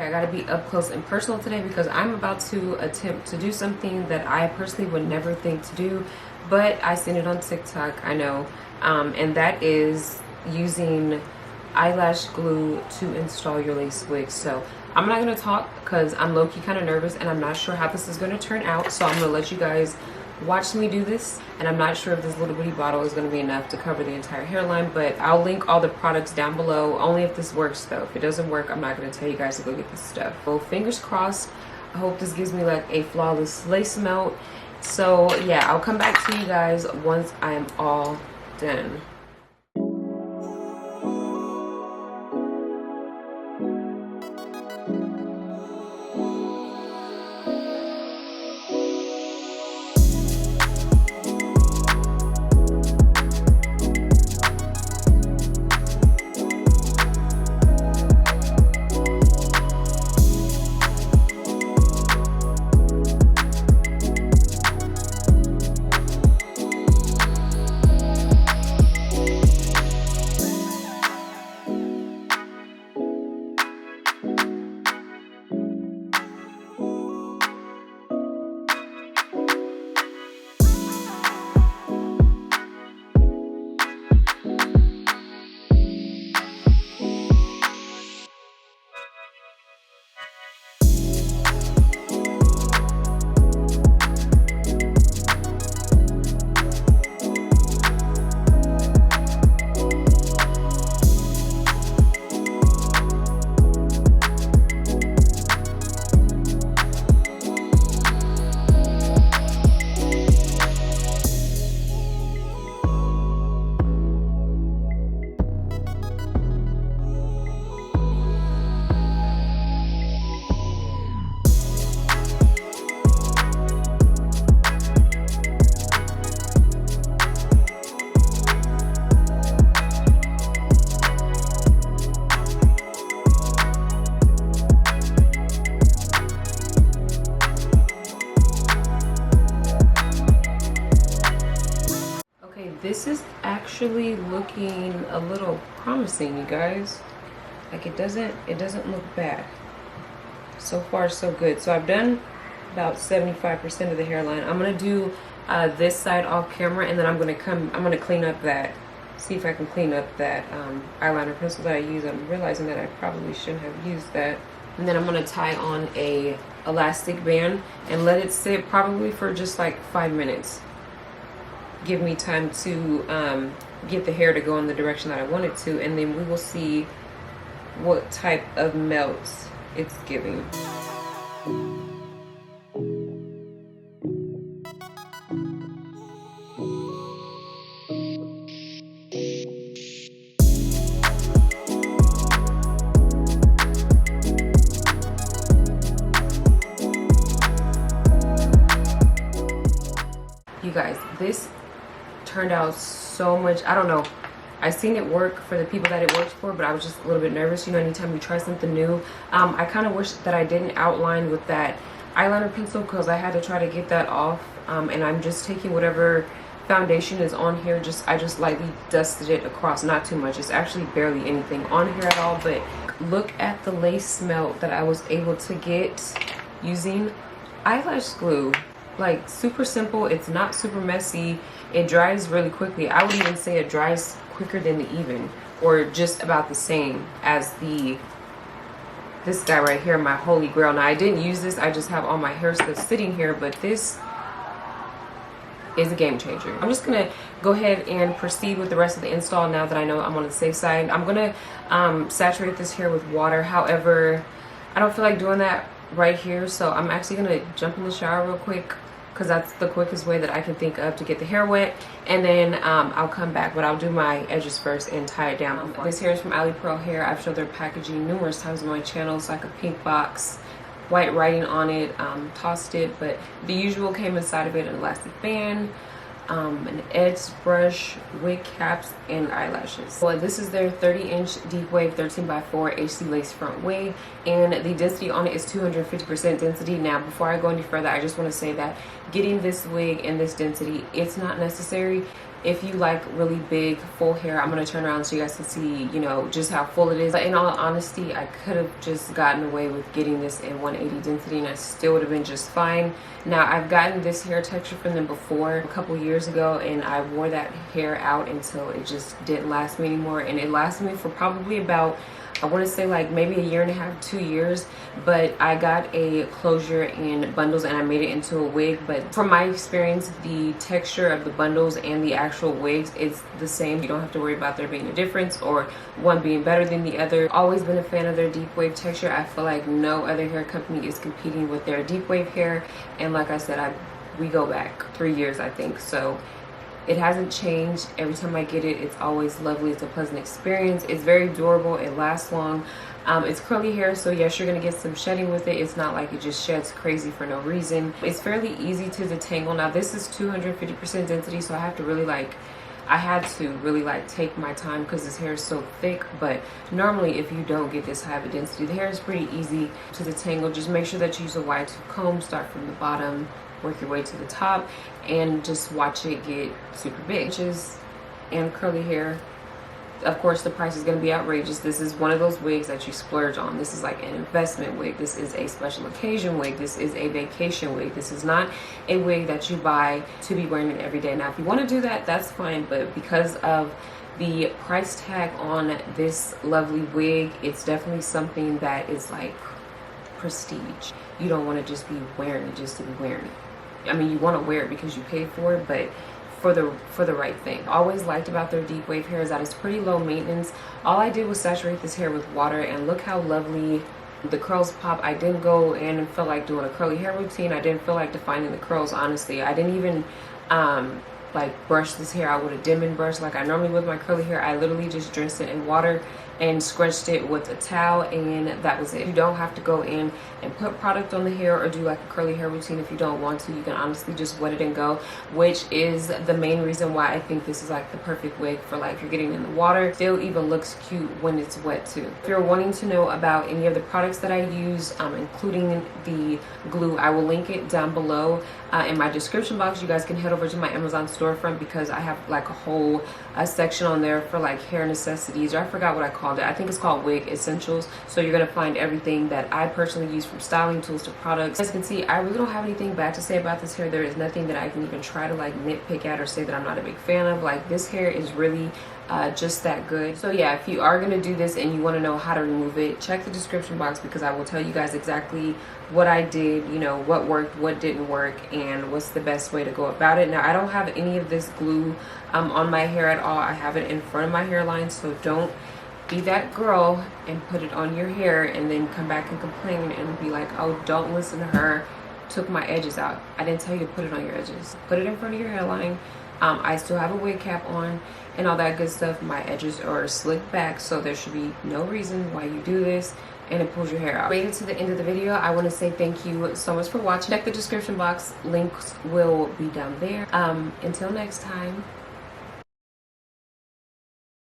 I gotta be up close and personal today because I'm about to attempt to do something that I personally would never think to do, but I seen it on TikTok, I know, and that is using eyelash glue to install your lace wig. So I'm not gonna talk because I'm low-key kind of nervous and I'm not sure how this is gonna turn out, so I'm gonna let you guys watch me do this, and I'm not sure if this little bitty bottle is going to be enough to cover the entire hairline, but I'll link all the products down below, only if this works though. If it doesn't work, I'm not going to tell you guys to go get this stuff. So fingers crossed, I hope this gives me like a flawless lace melt. So yeah, I'll come back to you guys once I am all done. This is actually looking a little promising, you guys. Like it doesn't look bad. So far so good. So I've done about 75% of the hairline. I'm gonna do this side off camera, and then I'm gonna clean up that, see if I can clean up that eyeliner pencil that I use. I'm realizing that I probably shouldn't have used that. And then I'm gonna tie on a elastic band and let it sit probably for just like 5 minutes. Give me time to get the hair to go in the direction that I want it to, and then we will see what type of melt it's giving. You guys, this turned out so much. I don't know, I seen it work for the people that it works for, but I was just a little bit nervous. You know, anytime you try something new, I kind of wish that I didn't outline with that eyeliner pencil because I had to try to get that off, and I'm just taking whatever foundation is on here, I just lightly dusted it across, not too much. It's actually barely anything on here at all, but look at the lace melt that I was able to get using eyelash glue. Like super simple, it's not super messy, it dries really quickly. I would even say it dries quicker than the even, or just about the same as this guy right here, my holy grail. Now I didn't use this, I just have all my hair stuff sitting here, but this is a game changer. I'm just gonna go ahead and proceed with the rest of the install now that I know I'm on the safe side. I'm gonna saturate this hair with water. However, I don't feel like doing that right here, so I'm actually gonna jump in the shower real quick because that's the quickest way that I can think of to get the hair wet, and then I'll come back, but I'll do my edges first and tie it down. This hair is from Alipearl Hair. I've showed their packaging numerous times on my channel. It's like a pink box, white writing on it, tossed it, but the usual came inside of it: an elastic band, an edge brush, wig caps, and eyelashes. So this is their 30-inch deep wave 13x4 HC lace front wig, and the density on it is 250% density. Now, before I go any further, I just want to say that getting this wig in this density, it's not necessary. if you like really big full hair. I'm going to turn around so you guys can see, you know, just how full it is. But in all honesty, I could have just gotten away with getting this in 180 density and I still would have been just fine. Now, I've gotten this hair texture from them before a couple years ago, and I wore that hair out until it just didn't last me anymore. And it lasted me for probably about, I want to say like maybe a year and a half, 2 years. But I got a closure in bundles and I made it into a wig. But from my experience, the texture of the bundles and the actual wigs is the same. You don't have to worry about there being a difference or one being better than the other. Always been a fan of their deep wave texture. I feel like no other hair company is competing with their deep wave hair. And like I said, we go back 3 years, I think. So it hasn't changed. Every time I get it, it's always lovely. It's a pleasant experience. It's very durable. It lasts long. It's curly hair, so yes, you're gonna get some shedding with it. It's not like it just sheds crazy for no reason. It's fairly easy to detangle. Now this is 250% density, so I had to really take my time because this hair is so thick. But normally if you don't get this high of a density, the hair is pretty easy to detangle. Just make sure that you use a wide tooth comb. Start from the bottom, work your way to the top, and just watch it get super big. And curly hair, of course the price is going to be outrageous. This is one of those wigs that you splurge on. This is like an investment wig. This is a special occasion wig. This is a vacation wig. This is not a wig that you buy to be wearing it every day. Now if you want to do that, that's fine, but because of the price tag on this lovely wig, it's definitely something that is like prestige. You don't want to just be wearing it just to be wearing it. I mean, you want to wear it because you paid for it, but for the right thing. Always liked about their deep wave hair is that it's pretty low maintenance. All I did was saturate this hair with water, and look how lovely the curls pop. I didn't go in and feel like doing a curly hair routine. I didn't feel like defining the curls, honestly. I didn't even like brush this hair out with a Denman brush like I normally with my curly hair. I literally just rinsed it in water and scrunched it with a towel, and that was it. You don't have to go in and put product on the hair or do like a curly hair routine if you don't want to. You can honestly just wet it and go, which is the main reason why I think this is like the perfect wig for like you're getting in the water. Still even looks cute when it's wet too. If you're wanting to know about any of the products that I use, including the glue, I will link it down below in my description box. You guys can head over to my Amazon storefront because I have like a whole section on there for like hair necessities, or I forgot what I called it. I think it's called Wig Essentials. So you're gonna find everything that I personally use, from styling tools to products. As you can see, I really don't have anything bad to say about this hair. There is nothing that I can even try to like nitpick at or say that I'm not a big fan of. Like, this hair is really just that good. So yeah, if you are gonna do this and you want to know how to remove it, check the description box because I will tell you guys exactly what I did, you know, what worked, what didn't work, and what's the best way to go about it. Now, I don't have any of this glue on my hair at all. I have it in front of my hairline, so don't be that girl and put it on your hair and then come back and complain and be like, oh, don't listen to her, took my edges out. I didn't tell you to put it on your edges. Put it in front of your hairline. I still have a wig cap on and all that good stuff. My edges are slicked back, so there should be no reason why you do this and it pulls your hair out. Made it to the end of the video. I want to say thank you so much for watching. Check the description box. Links will be down there. Until next time.